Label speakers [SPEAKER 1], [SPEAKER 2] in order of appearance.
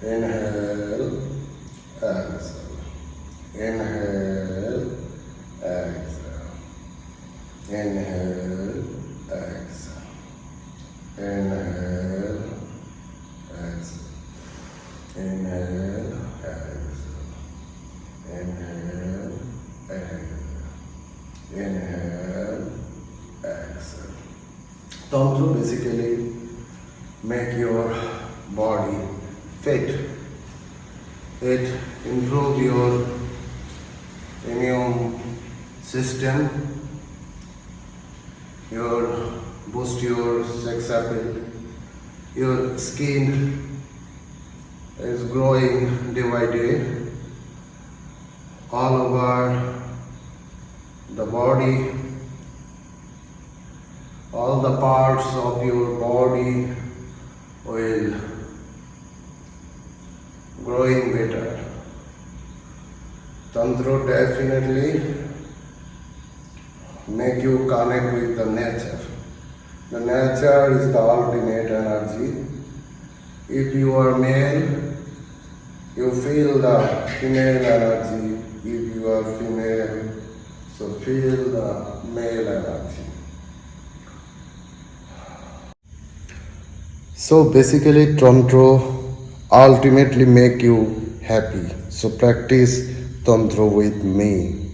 [SPEAKER 1] Inhale, exhale. Inhale, exhale. Inhale, exhale. Inhale, exhale. Inhale, exhale. Inhale, exhale. Inhale, exhale. Tantra basically make your body fit. It improve your immune system, boost your sex appeal, your skin is growing day by day all over the body, all the parts of your body will growing better. Tantra definitely make you connect with the nature. The nature is the ultimate energy. If you are male, you feel the female energy. If you are female, so feel the male energy. So basically Tantra ultimately make you happy. So practice Tantra with me.